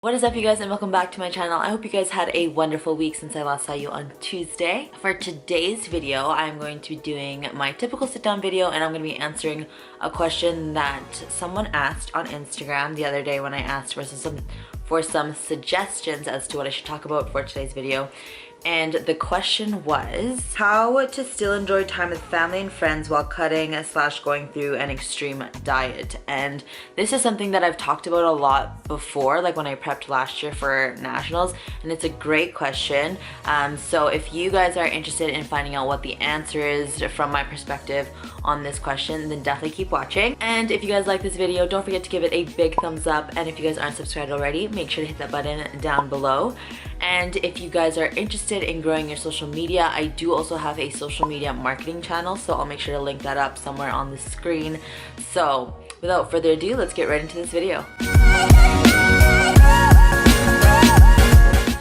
What is up, you guys, and welcome back to my channel. I hope you guys had a wonderful week since I last saw you on Tuesday. For today's video, I'm going to be doing my typical sit-down video, and I'm going to be answering a question that someone asked on Instagram the other day when I asked for some suggestions as to what I should talk about for today's video. And the question was how to still enjoy time with family and friends while cutting / going through an extreme diet. And this is something that I've talked about a lot before, like when I prepped last year for nationals, and it's a great question. So if you guys are interested in finding out what the answer is from my perspective on this question, then definitely keep watching. And if you guys like this video, don't forget to give it a big thumbs up, and if you guys aren't subscribed already, make sure to hit that button down below. And if you guys are interested in growing your social media, I do also have a social media marketing channel, so I'll make sure to link that up somewhere on the screen. So without further ado, let's get right into this video.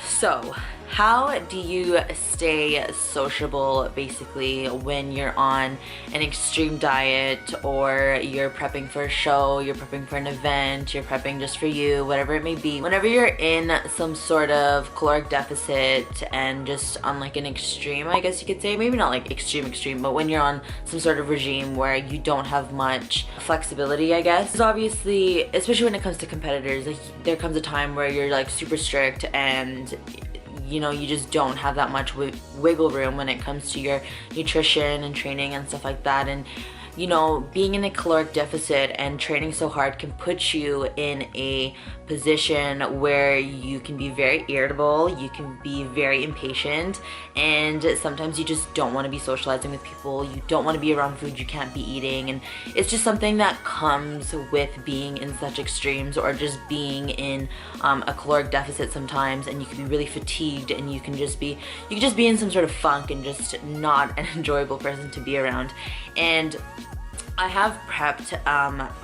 So how do you stay sociable basically when you're on an extreme diet, or you're prepping for a show, you're prepping for an event, you're prepping just for you, whatever it may be. Whenever you're in some sort of caloric deficit and just on like an extreme, I guess you could say, maybe not like extreme, but when you're on some sort of regime where you don't have much flexibility, I guess. Because obviously, especially when it comes to competitors, like there comes a time where you're like super strict and you know, you just don't have that much wiggle room when it comes to your nutrition and training and stuff like that. And you know, being in a caloric deficit and training so hard can put you in a position where you can be very irritable, you can be very impatient, and sometimes you just don't want to be socializing with people, you don't want to be around food you can't be eating. And it's just something that comes with being in such extremes, or just being in a caloric deficit sometimes, and you can be really fatigued, and you can just be in some sort of funk and just not an enjoyable person to be around. And I have prepped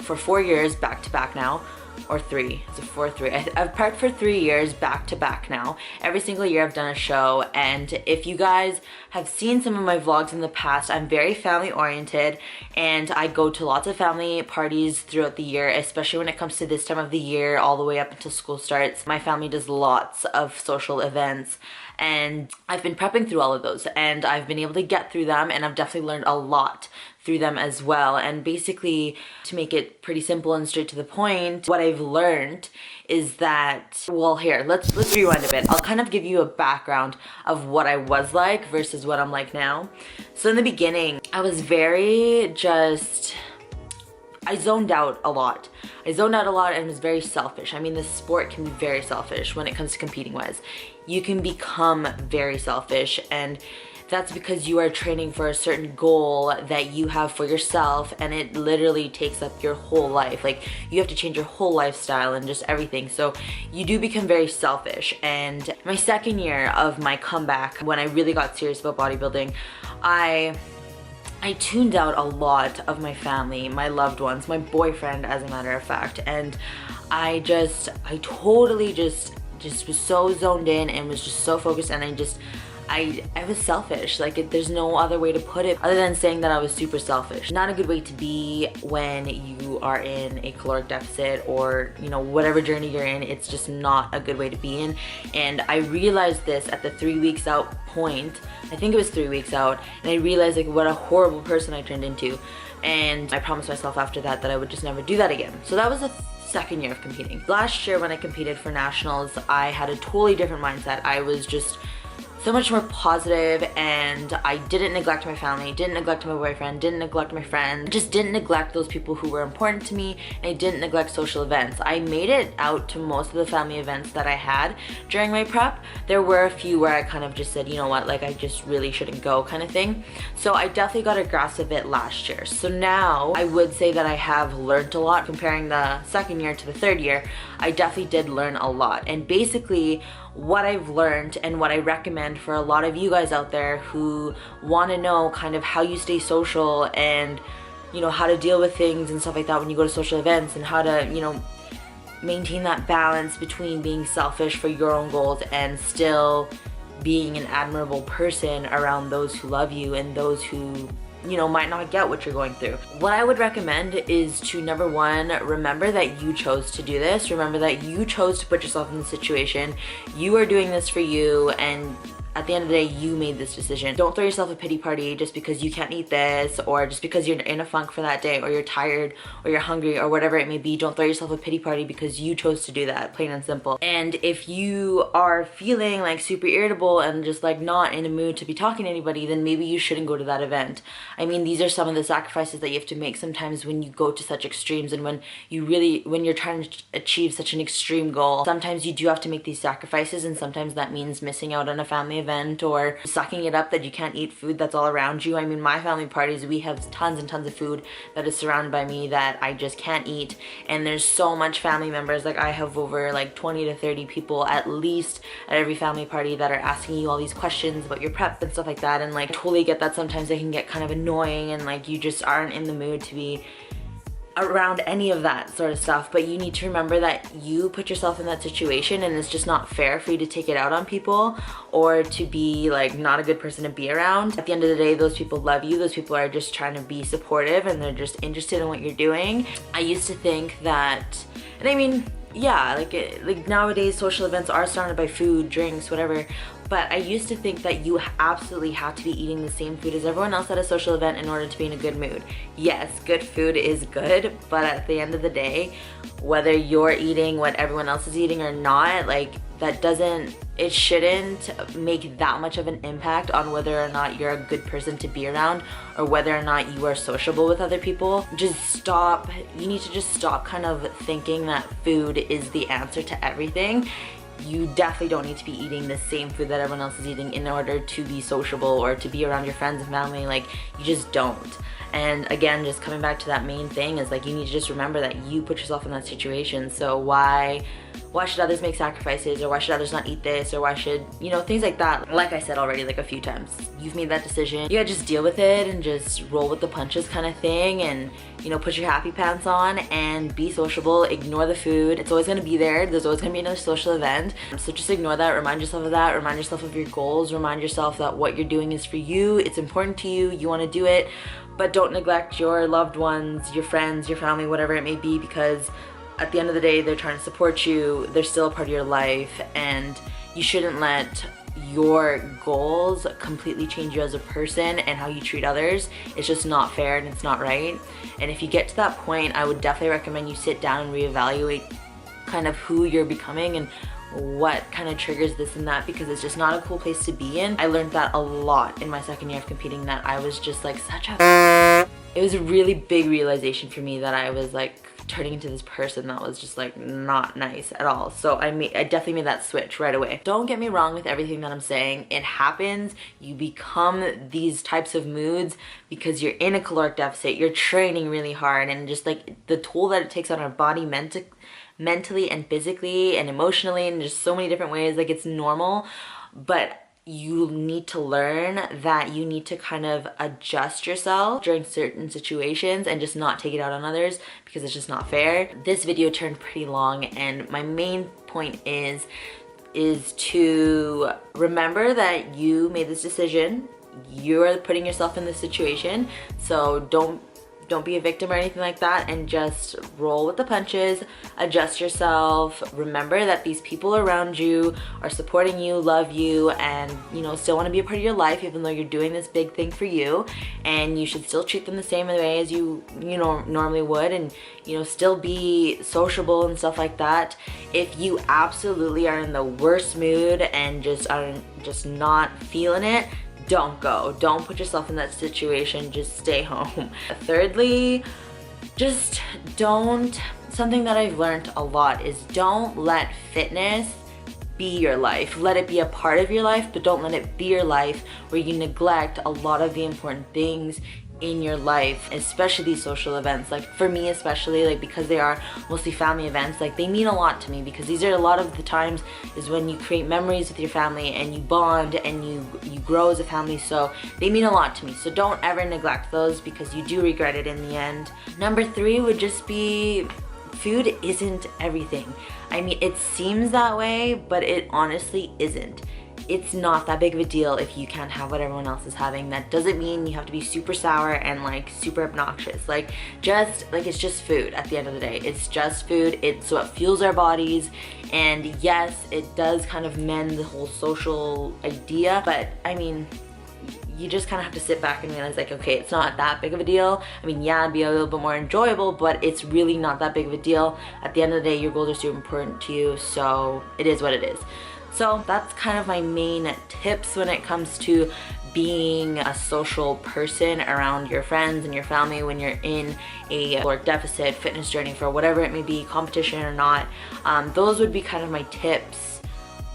for 4 years back to back now, or 3, is it 4 or 3? I've prepped for 3 years back to back now. Every single year I've done a show, and if you guys have seen some of my vlogs in the past, I'm very family oriented, and I go to lots of family parties throughout the year, especially when it comes to this time of the year all the way up until school starts. My family does lots of social events, and I've been prepping through all of those, and I've been able to get through them, and I've definitely learned a lot through them as well. And basically, to make it pretty simple and straight to the point, what I've learned is that, well, here, let's rewind a bit. I'll kind of give you a background of what I was like versus what I'm like now. So in the beginning, I was I zoned out a lot. And was very selfish. I mean, this sport can be very selfish when it comes to competing wise. You can become very selfish, and that's because you are training for a certain goal that you have for yourself, and it literally takes up your whole life. Like, you have to change your whole lifestyle and just everything. So you do become very selfish. And my second year of my comeback, when I really got serious about bodybuilding, I tuned out a lot of my family, my loved ones, my boyfriend, as a matter of fact. And I totally just was so zoned in and was just so focused, and I was selfish. Like, there's no other way to put it other than saying that I was super selfish. Not a good way to be when you are in a caloric deficit, or you know, whatever journey you're in. It's just not a good way to be in. And I realized this at the 3 weeks out point. I think it was 3 weeks out, and I realized like what a horrible person I turned into. And I promised myself after that I would just never do that again. So that was the second year of competing. Last year when I competed for nationals, I had a totally different mindset. I was just so much more positive, and I didn't neglect my family, didn't neglect my boyfriend, didn't neglect my friends, just didn't neglect those people who were important to me, and I didn't neglect social events. I made it out to most of the family events that I had during my prep. There were a few where I kind of just said, you know what, like I just really shouldn't go, kind of thing. So I definitely got a grasp of it last year. So now I would say that I have learned a lot. Comparing the second year to the third year, I definitely did learn a lot. And basically, what I've learned and what I recommend for a lot of you guys out there who want to know kind of how you stay social, and you know, how to deal with things and stuff like that when you go to social events, and how to, you know, maintain that balance between being selfish for your own goals and still being an admirable person around those who love you and those who you know, might not get what you're going through. What I would recommend is to, number one, remember that you chose to do this. Remember that you chose to put yourself in this situation. You are doing this for you, and at the end of the day, you made this decision. Don't throw yourself a pity party just because you can't eat this, or just because you're in a funk for that day, or you're tired, or you're hungry, or whatever it may be. Don't throw yourself a pity party because you chose to do that, plain and simple. And if you are feeling like super irritable and just like not in a mood to be talking to anybody, then maybe you shouldn't go to that event. I mean, these are some of the sacrifices that you have to make sometimes when you go to such extremes, and when you're trying to achieve such an extreme goal. Sometimes you do have to make these sacrifices, and sometimes that means missing out on a family event or sucking it up that you can't eat food that's all around you. I mean, my family parties, we have tons and tons of food that is surrounded by me that I just can't eat, and there's so much family members. Like, I have over like 20 to 30 people at least at every family party that are asking you all these questions about your prep and stuff like that, and like, totally get that sometimes they can get kind of annoying, and like, you just aren't in the mood to be around any of that sort of stuff. But you need to remember that you put yourself in that situation, and it's just not fair for you to take it out on people or to be like not a good person to be around. At the end of the day, those people love you. Those people are just trying to be supportive, and they're just interested in what you're doing. I used to think that, and I mean, yeah, like nowadays social events are surrounded by food, drinks, whatever. But I used to think that you absolutely had to be eating the same food as everyone else at a social event in order to be in a good mood. Yes, good food is good, but at the end of the day, whether you're eating what everyone else is eating or not, like, it shouldn't make that much of an impact on whether or not you're a good person to be around, or whether or not you are sociable with other people. You need to just stop kind of thinking that food is the answer to everything. You definitely don't need to be eating the same food that everyone else is eating in order to be sociable or to be around your friends and family. Like, you just don't. And again, just coming back to that main thing is like, you need to just remember that you put yourself in that situation. So why should others make sacrifices, or why should others not eat this, or why should, you know, things like that. Like I said already like a few times, you've made that decision. You gotta just deal with it and just roll with the punches kind of thing, and, you know, put your happy pants on and be sociable. Ignore the food. It's always gonna be there. There's always gonna be another social event. So just ignore that. Remind yourself of that. Remind yourself of your goals. Remind yourself that what you're doing is for you. It's important to you. You wanna do it. But don't neglect your loved ones, your friends, your family, whatever it may be, because at the end of the day, they're trying to support you. They're still a part of your life, and you shouldn't let your goals completely change you as a person and how you treat others. It's just not fair, and it's not right. And if you get to that point, I would definitely recommend you sit down and reevaluate kind of who you're becoming and what kind of triggers this and that, because it's just not a cool place to be in. I learned that a lot in my second year of competing, that I was just like it was a really big realization for me that I was like turning into this person that was just like not nice at all. So I definitely made that switch right away. Don't get me wrong with everything that I'm saying. It happens. You become these types of moods because you're in a caloric deficit, you're training really hard, and just like the toll that it takes on our body mentally and physically and emotionally, and just so many different ways. Like, it's normal, but you need to learn that you need to kind of adjust yourself during certain situations and just not take it out on others, because it's just not fair. This video turned pretty long, and my main point is to remember that you made this decision. You're putting yourself in this situation, so don't be a victim or anything like that, and just roll with the punches, adjust yourself. Remember that these people around you are supporting you, love you, and, you know, still want to be a part of your life, even though you're doing this big thing for you. And you should still treat them the same way as you know, normally would, and, you know, still be sociable and stuff like that. If you absolutely are in the worst mood and just are just not feeling it, don't go. Don't put yourself in that situation. Just stay home. Thirdly, something that I've learned a lot is don't let fitness be your life. Let it be a part of your life, but don't let it be your life where you neglect a lot of the important things in your life, especially these social events. Like, for me especially, like, because they are mostly family events, like, they mean a lot to me, because these are a lot of the times is when you create memories with your family and you bond and you grow as a family. So they mean a lot to me, so don't ever neglect those, because you do regret it in the end. Number 3 would just be, food isn't everything. I mean, it seems that way, but it honestly isn't. it's not that big of a deal if you can't have what everyone else is having. That doesn't mean you have to be super sour and like super obnoxious. Like it's just food at the end of the day. It's just food. It's what fuels our bodies. And yes, it does kind of mend the whole social idea, but I mean, you just kind of have to sit back and realize like, okay, it's not that big of a deal. I mean, yeah, it'd be a little bit more enjoyable, but it's really not that big of a deal. At the end of the day, your goals are super important to you, so it is what it is. So that's kind of my main tips when it comes to being a social person around your friends and your family when you're in a caloric deficit, fitness journey, for whatever it may be, competition or not. Those would be kind of my tips.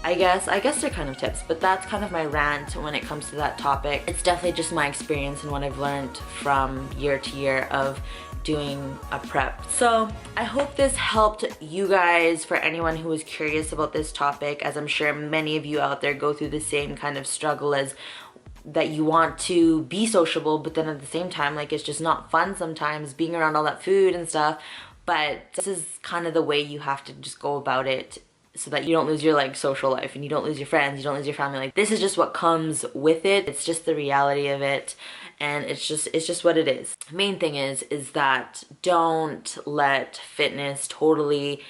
I guess they're kind of tips, but that's kind of my rant when it comes to that topic. It's definitely just my experience and what I've learned from year to year of doing a prep. So I hope this helped you guys, for anyone who was curious about this topic, as I'm sure many of you out there go through the same kind of struggle as that. You want to be sociable, but then at the same time, like, it's just not fun sometimes being around all that food and stuff. But this is kind of the way you have to just go about it, so that you don't lose your like social life and you don't lose your friends, you don't lose your family. Like, this is just what comes with it. It's just the reality of it, and it's just what it is. Main thing is that don't let fitness totally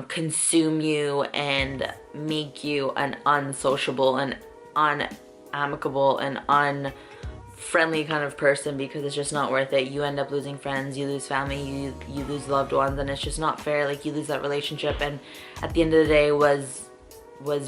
consume you and make you an unsociable and unamicable and unfriendly kind of person, because it's just not worth it. You end up losing friends, you lose family, you lose loved ones, and it's just not fair. Like, you lose that relationship, and at the end of the day, was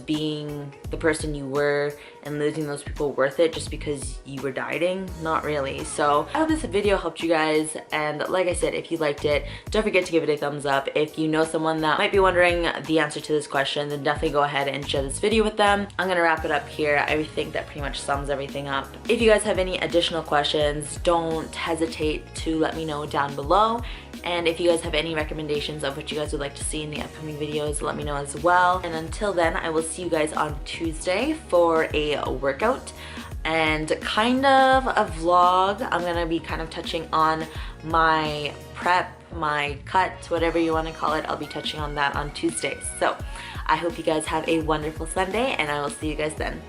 being the person you were and losing those people worth it just because you were dieting? Not really. So I hope this video helped you guys, and like I said, if you liked it, don't forget to give it a thumbs up. If you know someone that might be wondering the answer to this question, then definitely go ahead and share this video with them. I'm gonna wrap it up here. I think that pretty much sums everything up. If you guys have any additional questions, don't hesitate to let me know down below. And if you guys have any recommendations of what you guys would like to see in the upcoming videos, let me know as well. And until then, I will see you guys on Tuesday for a workout and kind of a vlog. I'm gonna be kind of touching on my prep, my cut, whatever you want to call it. I'll be touching on that on Tuesday. So I hope you guys have a wonderful Sunday, and I will see you guys then.